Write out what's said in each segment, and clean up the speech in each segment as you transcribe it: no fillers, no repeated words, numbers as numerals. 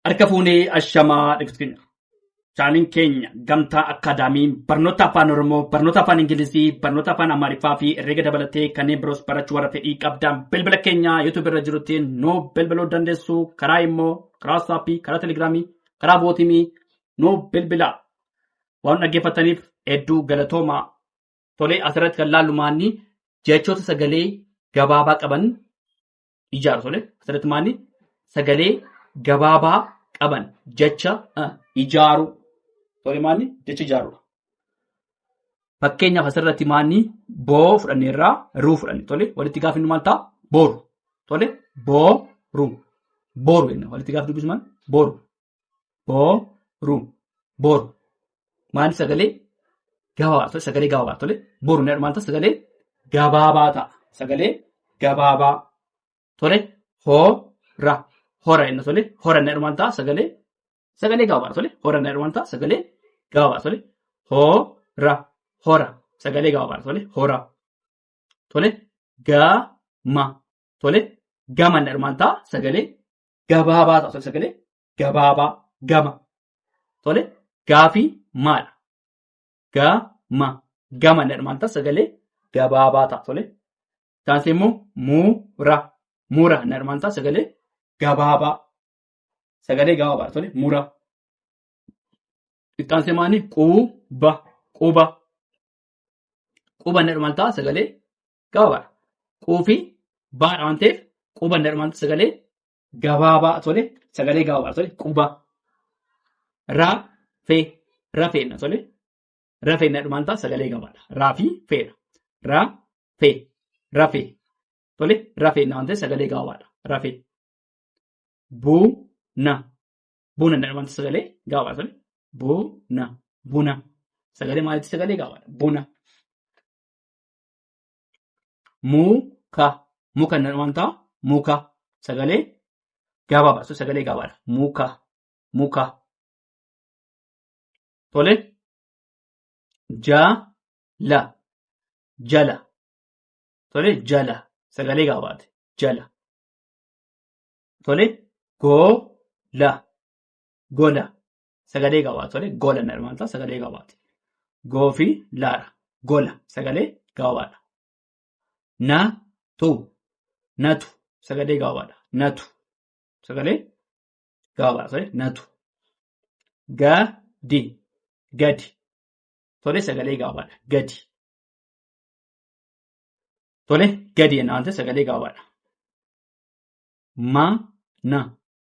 Harka fuunee ashamaa dhibsitu keenya. Chaaniin keenya gamtaa akkaadaamiin barnoota afaan Oromoo, barnoota afaan Ingilizii, barnoota afaan Amaariffaa fi herreega dabalatee kanneen biroos barachuu warra fedhii qabdan bilbila keenya YouTube irra jirutti nuu bilbiluu dandeessu. Karaa immoo karaa WhatsApp, karaa Telegiraamii, karaa bootimii nuu bilbila. Waan dhaggeeffataniif hedduu galatoomaa. Tolee asirratti kan laallu maanni jechoota sagalee gabaabaa qaban ijaaru. Tolee asirratti maanni sagalee gabaabaa qaban jecha ijaaru. Tolee maanni jecha ijaarudha. Fakkeenyaaf asirratti maanni boo fudhanneerraa ruu fudhanne. Tolee walitti gaafinnu maal ta'a? Booru. Tolee booru. Booru jenna. Walitti gaaf dubbisu maal? Booru. Booru. Booru. Maanni sagalee gabaabaa. Sagalee gabaabaa. Tolee booru ne maal ta'a? Sagalee gabaabaa ta'a. Sagalee gabaabaa. Tolee hoora. Hora jenna. Tolee hora ne maal ta'a? Sagalee gabaabaa. Tolee hora ne maal ta'a? Sagalee gabaabaa. Tolee hoora. Hora. Sagalee gabaabaa. Tolee hora. Tolee gama. Tolee gama ne maal ta'a? Sagalee gabaabaa ta'a. Sagalee gabaabaa. Gama. Tolee gaafii maal? Gama. Gama ne maal ta'a? Sagalee gabaabaa ta'a. Tolee taasise immoo muura. Muura ne maal ta'a? Sagalee gabaabaa. Sagalee gabaabaa. Tolee muura. Taasise maani? Quba. Quba. Quba ne maal ta'a? Sagalee gabaabaa. Quufi baadha waan ta'eef quba ne maal ta'a? Sagalee gabaabaa. Tolee sagalee gabaabaa. Tolee quba. Rafee. Rafee na tolee. Rafee ne maal ta'a? Sagalee gabaabaa. Raafii feera. Rafee. Rafee. Tolee rafee na waan ta'eef sagalee gabaabaa. Rafee. Buna. Buna ne maal ta'a? Sagalee gabaabaa. Tolee buna. Buna. Sagalee maalitti? Sagalee gabaabaa. Buna. Muka. Muka ne maal ta'a? Muka. Sagalee gabaabaa. Sagalee gabaabaa. Muka. Muka. Tolee jala. Jala. Tolee jala. Sagalee gabaabaati. Jala. Tolee gola. Gola. Sagalee gabaabaa. Tolee gola ne maal ta'a? Sagalee gabaabaati. Goofi laara. Gola. Sagalee gabaabaadha. Natu. Natu. Sagalee gabaabaadha. Natu. Sagalee gabaabaadha. Tolee natu. Gadi. Gadi. Tolee sagalee gabaabaadha. Gadi. Tolee gadi jenna waan ta'eef sagalee gabaabaadha. Mana.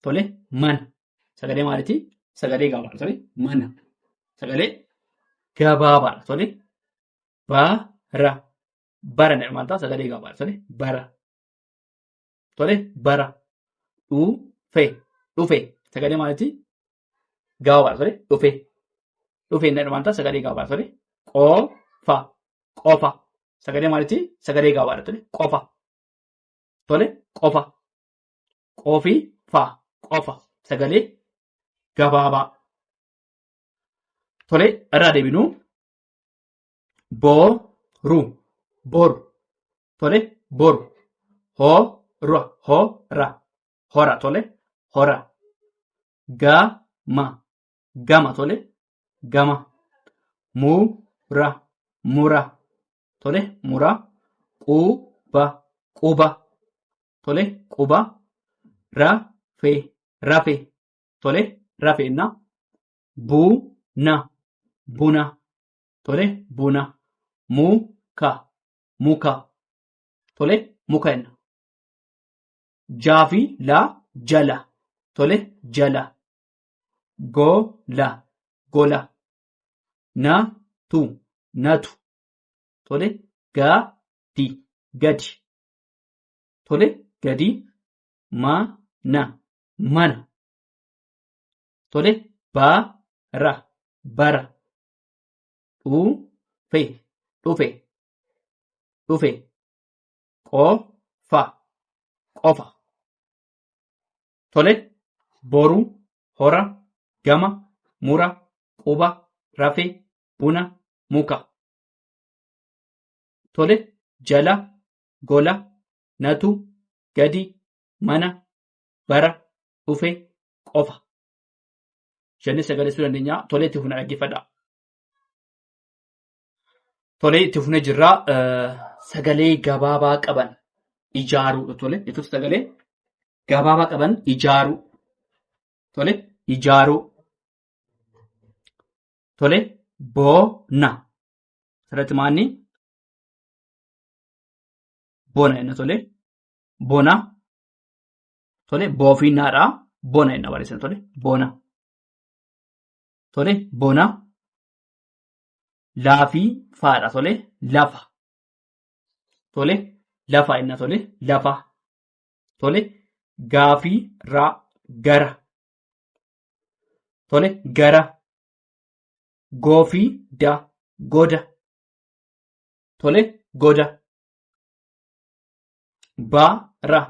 Tolee mana. Sagalee maaliiti? Sagalee gabaabaadha. Tolee mana. Sagalee gabaabaadha. Tolee bara. Bara ne maal ta'a? Sagalee gabaabaadha. Tolee bara. Tolee bara. Dhufe. Dhufe. Sagalee maaliiti? Gabaabaadha. Tolee dhufe. Dhufe ne maal ta'a? Sagalee gabaabaadha. Tolee qofa. Qofa. Sagalee maaliiti? Sagalee gabaabaadha. Tolee qofa. Tolee qofa. Qofi fa. Qofa. Sagalee gabaabaa. Tolee irraa deebinuu boru. Boru. Tolee boru. Hora. Hora. Hora. Tolee hora. Gama. Gama. Tolee gama. Mura. Mura. Tolee mura. Quba. Quba. Tolee quba. Rafee. Rafee. Tolee rafeenna. Buna. Buna. Tolee buna. Muka. Muka. Tolee muka jenna. Jaafi la jala. Tolee jala. Gola. Gola. Natu. Natu. Tolee gadi. Gadi. Tolee gadi. Mana. Mana. Tolee bara. Bara. Dhufe. Dhufe. Dhufe. Qofa. Qofa. Tolee boru. Hora. Gama. Mura. Quba. Rafee. Buna. Muka. Tolee jala. Gola. Natu. Gadi. Mana. Bara. Dhufe. Qofa. Jennee sagaleessuu dandeenya. Tolee itti fufna dhaggeeffadha. Tolee itti fufnee jirra. Sagalee gabaabaa qaban ijaaruu. Tolee itti sagalee gabaabaa qaban ijaaruu. Tolee ijaaruu. Tolee boona. Asirratti maanni boona jenna. Tolee boona. Tolee boofiinnaadha. Boona jenna barreessan. Tolee boona. Tolee boona. Laafii faadha. Tolee lafa. Tolee lafa jenna. Tolee lafa. Tolee gaafii raa gara. Tolee gara. Goofii da goda. Tolee goda. Bara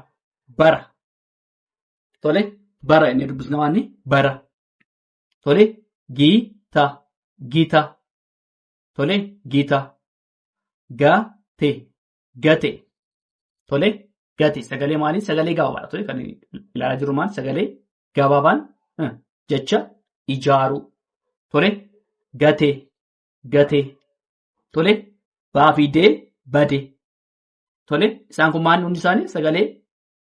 bara. Tolee bara inni dubbisna waanni bara. Tolee giita giita. Tolee giita. Gate gate. Tolee gate. Sagalee maali? Sagalee gabaabaadha. Tolee kan ilaalaa jirru maal? Sagalee gabaabaan jecha ijaaruu. Tolee gate gate. Tolee baafidee bade. Tolee isaan kun maal hundi isaanii sagalee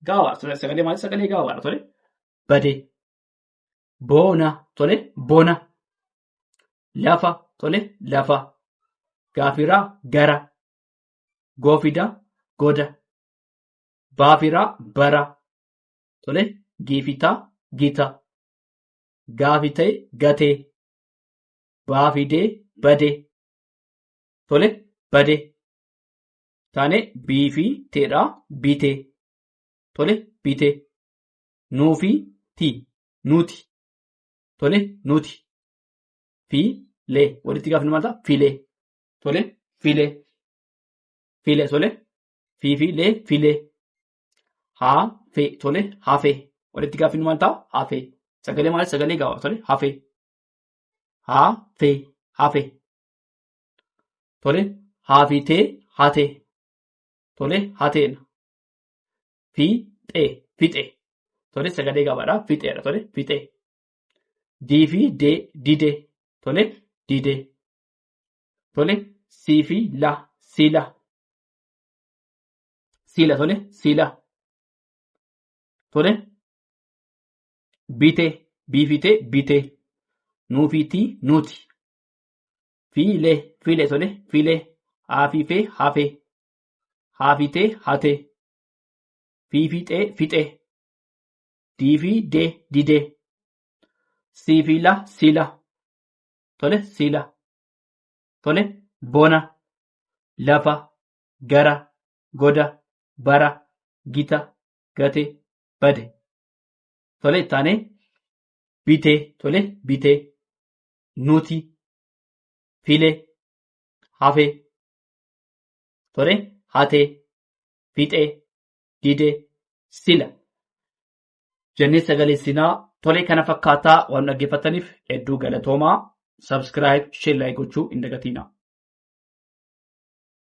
gabaabaadha. Sagalee maali? Sagalee gabaabaadha. Tolee bade. Boona. Tolee boona. Lafa. Tolee lafa. Gaafiraa gara. Goofida goda. Baafiraa bara. Tolee giifitaa gita. Gaafitee gatee. Baafidee bade. Tolee bade. Taane biifiteedha bitee. Tolee bitee. Nuufii ti nuti. Tolee nuti. Filee walitti gaafni maal ta'a? Filee. Tolee filee. Filee. Tolee fiifilee filee. Haafee. Tolee hafee walitti gaafni maal ta'a? Hafee. Sagalee maali? Sagalee gabaabaa. Tolee hafee. Hafee hafee. Tolee haafitee hatee. Tolee hateena. Fixee fixee. Tolee sagalee gabaabaadha. Fixeedha. Tolee fixee. Diifidee didee. Tolee didee. Tolee siifila sila. Sila. Tolee sila. Tolee bitee biifitee bitee. Nuufiitii nuti. Fiilee fiilee. Tolee fiilee. Haafifee hafee. Haafitee hatee. Fiifixee fixee. Diifidee didee. Siifila sila. Tolee sila. Tolee bona. Lafa. Gara. Goda. Bara. Gita. Gate. Bade. Tolee taane bitee. Tolee bitee. Nuti. Filee. Hafee. Tolee hatee. Fixee. Didee. Sila. Jennee sagaleessinaa. Tolee kana fakkaataa waan dhaggeeffataniif hedduu galatoomaa. Subscribe, share, like gochuu hin dagatinaa.